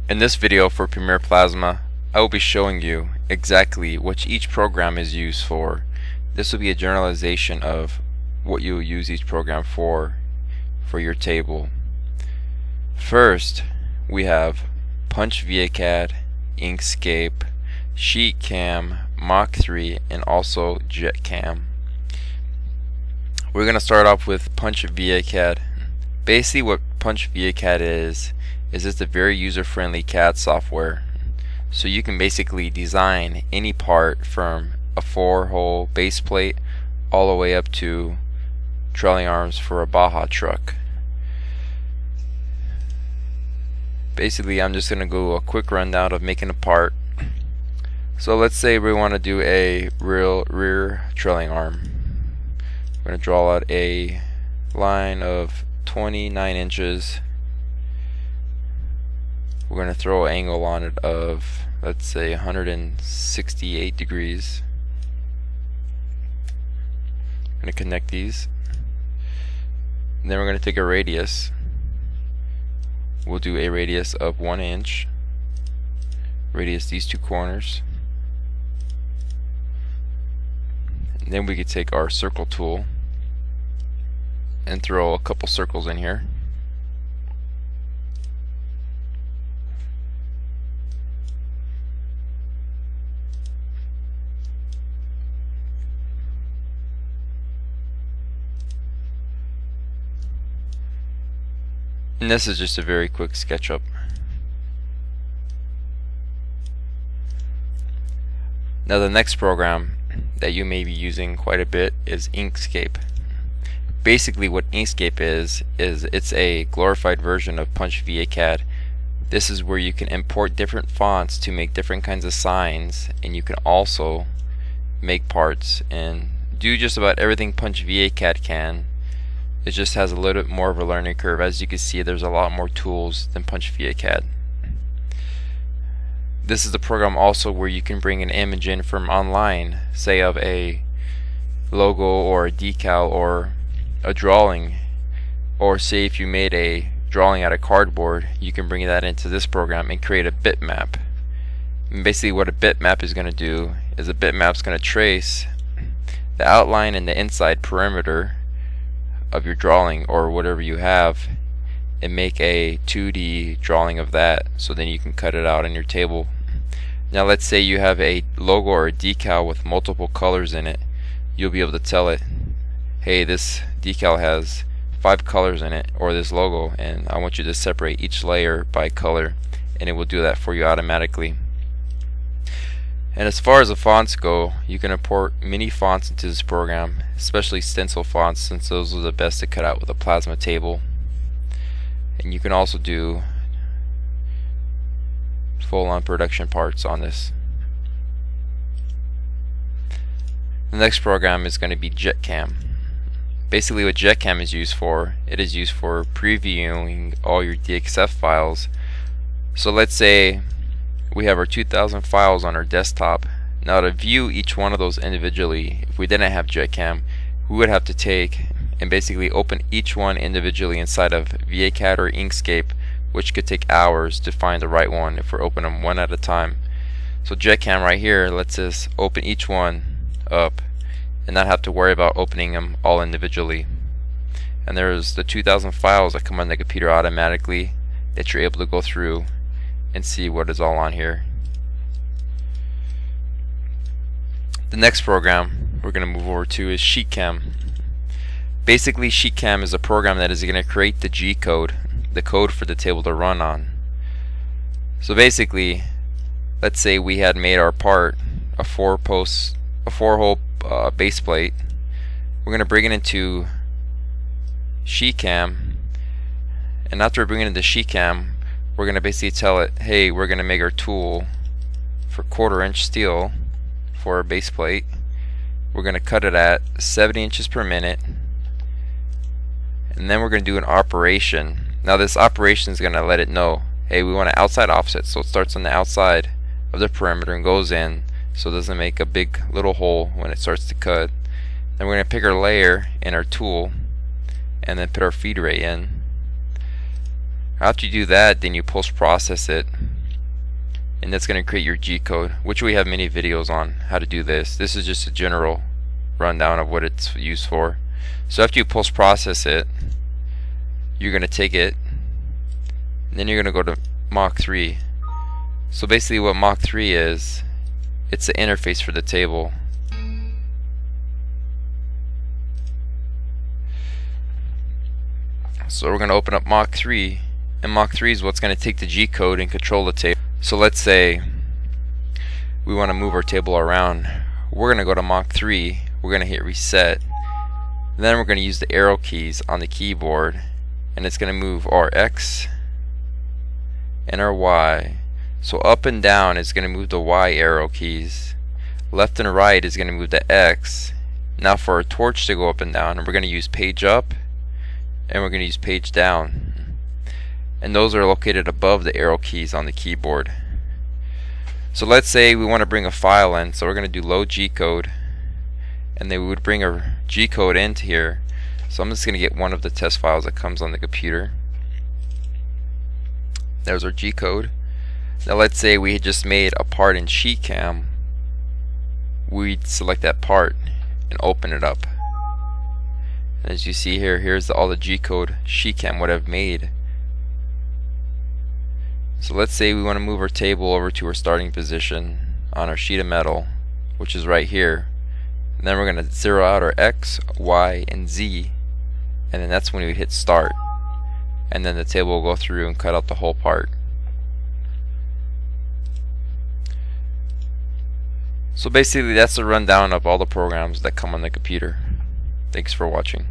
In this video for Premiere Plasma, I will be showing you exactly what each program is used for. This will be a generalization of what you will use each program for your table. First, we have Punch ViaCAD, Inkscape, SheetCam, Mach 3, and also JetCam. We're going to start off with Punch ViaCAD. Basically what Punch ViaCAD is it's a very user-friendly CAD software. So you can basically design any part from a 4-hole base plate all the way up to trailing arms for a Baja truck. Basically, I'm just going to go a quick rundown of making a part. So let's say we want to do a rear trailing arm. We're going to draw out a line of 29 inches. We're going to throw an angle on it of, let's say, 168 degrees. I'm going to connect these. And then we're going to take a radius. We'll do a radius of 1 inch. Radius these two corners. And then we could take our circle tool and throw a couple circles in here. And this is just a very quick SketchUp. Now the next program that you may be using quite a bit is Inkscape. Basically what Inkscape is it's a glorified version of Punch ViaCAD. This is where you can import different fonts to make different kinds of signs, and you can also make parts and do just about everything Punch ViaCAD can. It just has a little bit more of a learning curve. As you can see, there's a lot more tools than Punch ViaCAD. This is the program also where you can bring an image in from online, say of a logo or a decal or a drawing, or say if you made a drawing out of cardboard, you can bring that into this program and create a bitmap. And basically what a bitmap is going to do is a bitmap is going to trace the outline and the inside perimeter of your drawing or whatever you have and make a 2D drawing of that, so then you can cut it out in your table. Now let's say you have a logo or a decal with multiple colors in it. You'll be able to tell it, hey, this decal has 5 colors in it, or this logo, and I want you to separate each layer by color, and it will do that for you automatically. And as far as the fonts go, you can import many fonts into this program, especially stencil fonts, since those are the best to cut out with a plasma table. And you can also do full-on production parts on this. The next program is going to be JetCam. Basically what JetCam is used for, it is used for previewing all your DXF files. So let's say we have our 2000 files on our desktop. Now to view each one of those individually, if we didn't have JetCam, we would have to take and basically open each one individually inside of ViaCAD or Inkscape, which could take hours to find the right one if we're opening them one at a time. So JetCam right here lets us open each one up and not have to worry about opening them all individually. And there's the 2000 files that come on the computer automatically that you're able to go through and see what is all on here. The next program we're going to move over to is SheetCam. Basically SheetCam is a program that is going to create the G code, the code for the table to run on. So basically, let's say we had made our part a 4-hole base plate. We're going to bring it into SheetCam, and after we bring it into SheetCam, we're going to basically tell it, hey, we're going to make our tool for 1/4 inch steel for our base plate. We're going to cut it at 70 inches per minute, and then we're going to do an operation. Now this operation is going to let it know, hey, we want an outside offset, so it starts on the outside of the perimeter and goes in, so it doesn't make a big little hole when it starts to cut. Then we're going to pick our layer and our tool and then put our feed ray in. After you do that, then you post process it and that's going to create your G code, which we have many videos on how to do this. This is just a general rundown of what it's used for. So after you post process it, you're going to take it and then you're going to go to Mach 3. So basically what Mach 3 is, it's the interface for the table. So we're going to open up Mach 3, and Mach 3 is what's going to take the G code and control the table. So let's say we want to move our table around. We're going to go to Mach 3, we're going to hit reset, then we're going to use the arrow keys on the keyboard, and it's going to move our X and our Y. So up and down is going to move the Y arrow keys, left and right is going to move the X. Now for our torch to go up and down, we're going to use page up and we're going to use page down, and those are located above the arrow keys on the keyboard. So let's say we want to bring a file in, so we're going to do load G code, and then we would bring a G code into here. So I'm just going to get one of the test files that comes on the computer. There's our G code. Now let's say we had just made a part in SheetCam. We'd select that part and open it up. As you see here, here's all the G code SheetCam would have made. So let's say we want to move our table over to our starting position on our sheet of metal, which is right here. And then we're going to zero out our X, Y, and Z, and then that's when we hit start. And then the table will go through and cut out the whole part. So basically that's a rundown of all the programs that come on the computer. Thanks for watching.